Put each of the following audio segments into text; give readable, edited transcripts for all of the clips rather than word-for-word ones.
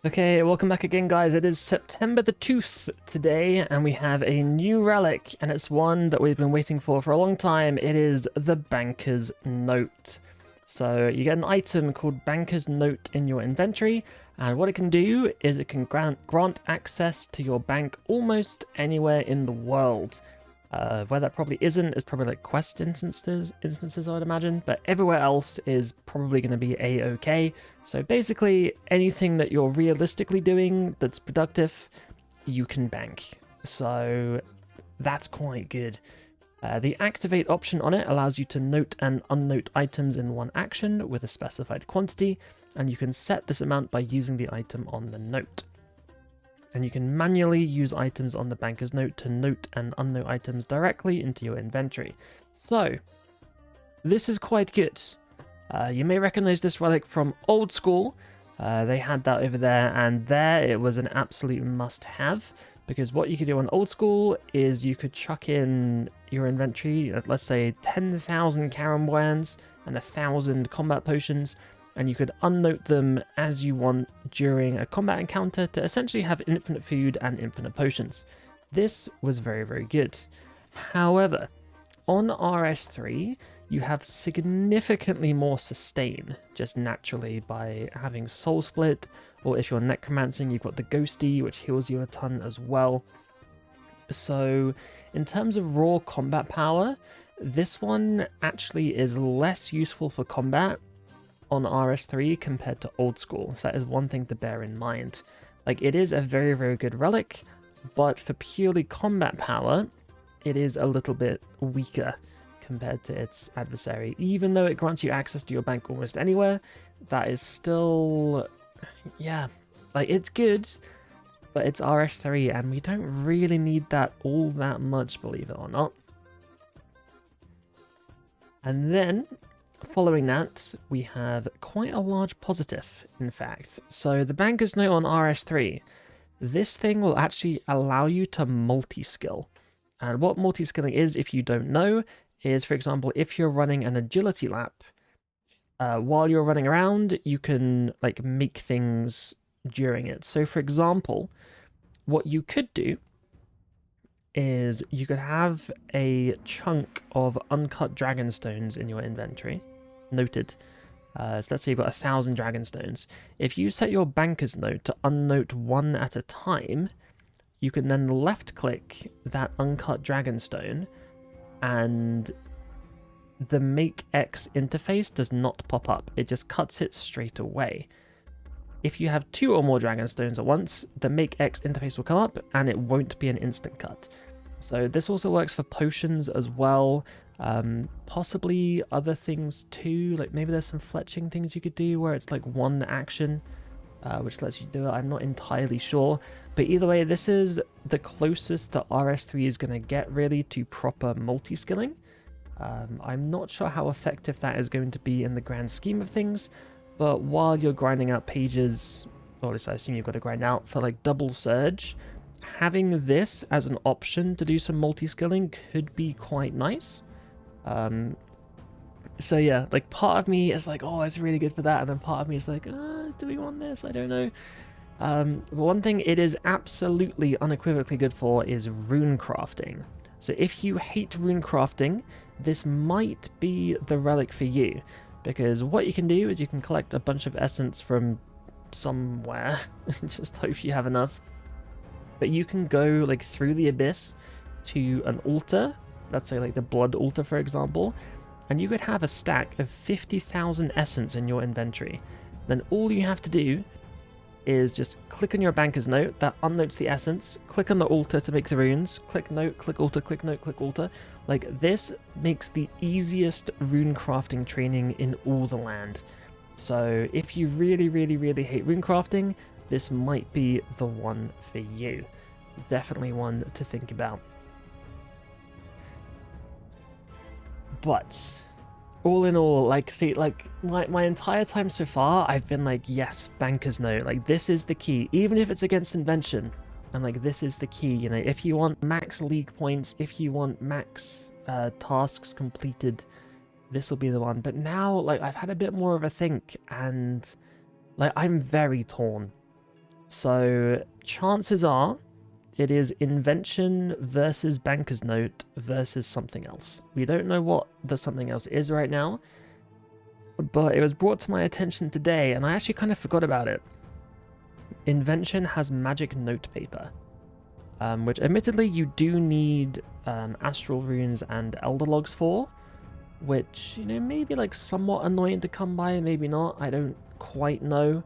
Okay, welcome back again, guys. It is September the 2nd today, and we have a new relic, and it's one that we've been waiting for a long time. It is the Banker's Note. So you get an item called Banker's Note in your inventory, and what it can do is it can grant access to your bank almost anywhere in the world. Where that probably isn't is probably like quest instances I would imagine, but everywhere else is probably going to be a-okay. So basically anything that you're realistically doing that's productive, you can bank. So that's quite good. The activate option on it allows you to note and unnote items in one action with a specified quantity, and you can set this amount by using the item on the note. And you can manually use items on the Banker's Note to note and unnote items directly into your inventory. So, this is quite good. You may recognize this relic from Old School. They had that over there, and there it was an absolute must-have, because what you could do on Old School is you could chuck in your inventory, let's say 10,000 Karamwans and 1,000 combat potions, and you could unnote them as you want during a combat encounter to essentially have infinite food and infinite potions. This was very, very good. However, on RS3, you have significantly more sustain, just naturally by having Soul Split, or if you're necromancing, you've got the Ghosty, which heals you a ton as well. So, in terms of raw combat power, this one actually is less useful for combat on RS3 compared to Old School, so that is one thing to bear in mind. Like, it is a very, very good relic, but for purely combat power, it is a little bit weaker compared to its adversary. Even though it grants you access to your bank almost anywhere, that is still, yeah, like, it's good, but it's RS3, and we don't really need that all that much, believe it or not. And then, following that, we have quite a large positive, in fact. So the Banker's Note on RS3, this thing will actually allow you to multi-skill. And what multi-skilling is, if you don't know, is, for example, if you're running an agility lap, while you're running around, you can like make things during it. So for example, what you could do is you could have a chunk of uncut dragonstones in your inventory. Noted. So let's say you've got 1,000 dragonstones. If you set your Banker's Note to unnote one at a time, you can then left click that uncut dragonstone, and the make X interface does not pop up. It just cuts it straight away. If you have 2 or more dragonstones at once, the make X interface will come up and it won't be an instant cut. So this also works for potions as well. Possibly other things too, like maybe there's some fletching things you could do where it's like one action, which lets you do it. I'm not entirely sure, but either way, this is the closest that RS3 is going to get really to proper multi-skilling. I'm not sure how effective that is going to be in the grand scheme of things, but while you're grinding out pages, or at least I assume you've got to grind out for like double surge, having this as an option to do some multi-skilling could be quite nice. So yeah, like part of me is like, oh, it's really good for that, and then part of me is like, do we want this? I don't know. But one thing it is absolutely unequivocally good for is rune crafting. So if you hate rune crafting, this might be the relic for you, because what you can do is you can collect a bunch of essence from somewhere, just hope you have enough, but you can go like through the abyss to an altar, let's say like the blood altar for example, and you could have a stack of 50,000 essence in your inventory. Then all you have to do is just click on your Banker's Note, that unnotes the essence, click on the altar to make the runes, click note, click altar, click note, click altar. Like, this makes the easiest rune crafting training in all the land. So if you really, really, really hate rune crafting, this might be the one for you. Definitely one to think about. But all in all, like, see, like, my entire time so far, I've been like, yes, Banker's Note, like, this is the key, even if it's against invention. And like, this is the key, you know, if you want max league points, if you want max tasks completed, this will be the one. But now, like, I've had a bit more of a think, and like, I'm very torn. So chances are it is invention versus banker's note versus something else. We don't know what the something else is right now, but it was brought to my attention today and I actually kind of forgot about it. Invention has magic note paper, which admittedly you do need astral runes and elder logs for, which, you know, maybe like somewhat annoying to come by, maybe not, I don't quite know.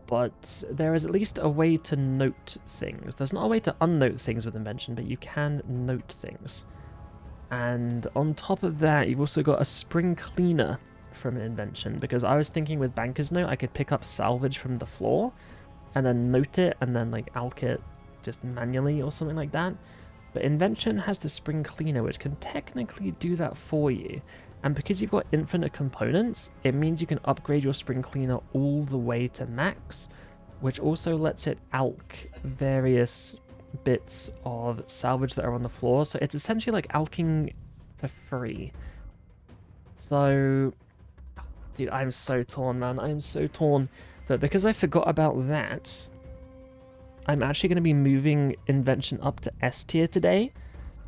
But there is at least a way to note things. There's not a way to unnote things with invention, but you can note things. And on top of that, you've also got a spring cleaner from an invention, because I was thinking with banker's note I could pick up salvage from the floor and then note it and then like alch it just manually or something like that. But invention has the spring cleaner, which can technically do that for you. And because you've got infinite components, it means you can upgrade your spring cleaner all the way to max, which also lets it alch various bits of salvage that are on the floor. So it's essentially like alching for free. So, dude, I'm so torn, man. I'm so torn that because I forgot about that, I'm actually going to be moving invention up to S tier today.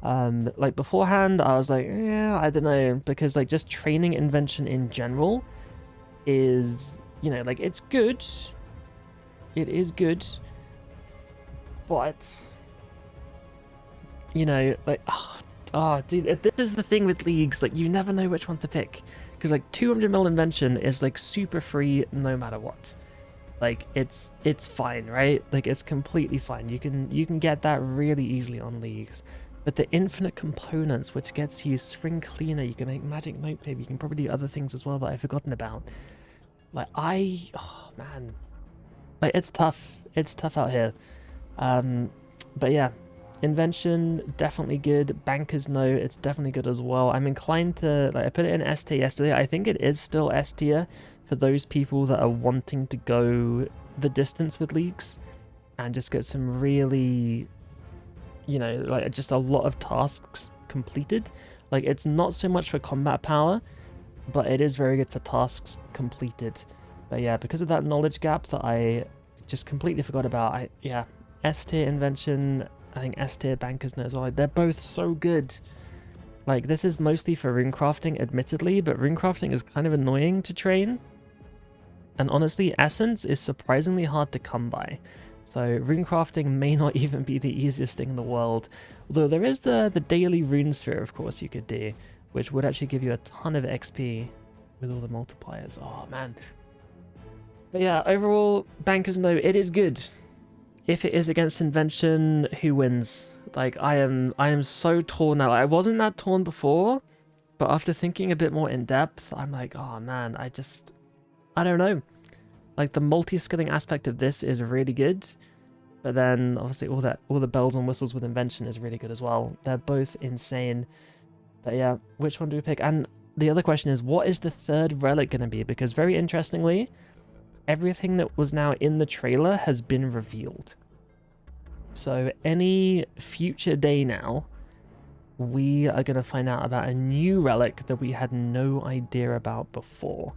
Like beforehand, I was like, yeah, I don't know, because like just training invention in general is, you know, like it's good. It is good, but you know, like, oh, dude, this is the thing with leagues. Like, you never know which one to pick, because like 200 mil invention is like super free no matter what. Like it's fine, right? Like it's completely fine. You can get that really easily on leagues. But the infinite components, which gets you spring cleaner, you can make magic note paper, you can probably do other things as well that I've forgotten about. Like oh man, like it's tough. It's tough out here. But yeah, invention definitely good. Banker's note, it's definitely good as well. I'm inclined to, like, I put it in S tier yesterday. I think it is still S tier for those people that are wanting to go the distance with leagues and just get some really, you know, like just a lot of tasks completed. Like it's not so much for combat power, but it is very good for tasks completed. But yeah, because of that knowledge gap that I just completely forgot about, yeah, S tier invention, I think S tier banker's note as well. Like, they're both so good. Like this is mostly for runecrafting, admittedly, but runecrafting is kind of annoying to train. And honestly, essence is surprisingly hard to come by. So runecrafting may not even be the easiest thing in the world. Although there is the daily rune sphere, of course, you could do, which would actually give you a ton of XP with all the multipliers. Oh, man. But yeah, overall, banker's note, it is good. If it is against invention, who wins? Like, I am so torn now. I wasn't that torn before, but after thinking a bit more in depth, I'm like, oh man, I don't know. Like the multi-skilling aspect of this is really good, but then obviously all the bells and whistles with invention is really good as well. They're both insane. But yeah, which one do we pick? And the other question is, what is the third relic going to be? Because very interestingly, everything that was now in the trailer has been revealed. So any future day now, we are going to find out about a new relic that we had no idea about before.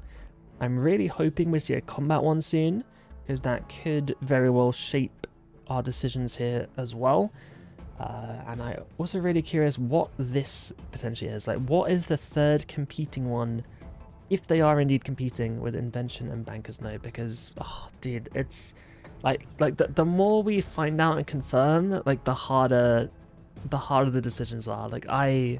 I'm really hoping we see a combat one soon, because that could very well shape our decisions here as well. And I'm also really curious what this potentially is. Like, what is the third competing one, if they are indeed competing with invention and banker's note? Because, oh, dude, it's like the more we find out and confirm, like the harder the decisions are. Like I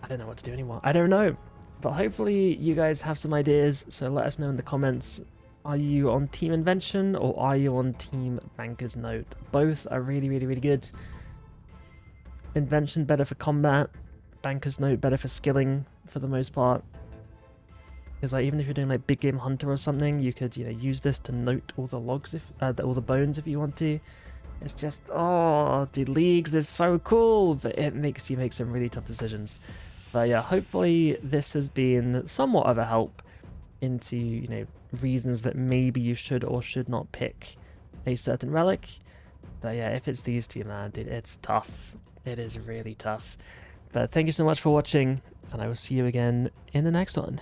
don't know what to do anymore. I don't know. But hopefully you guys have some ideas, so let us know in the comments. Are you on Team Invention or are you on Team Banker's Note? Both are really, really, really good. Invention better for combat, Banker's Note better for skilling for the most part. Because like even if you're doing like Big Game Hunter or something, you could, you know, use this to note all the logs, if all the bones if you want to. It's just, oh, dude, leagues is so cool, but it makes you make some really tough decisions. But yeah, hopefully this has been somewhat of a help into, you know, reasons that maybe you should or should not pick a certain relic. But yeah, if it's these two, man, dude, it's tough. It is really tough. But thank you so much for watching, and I will see you again in the next one.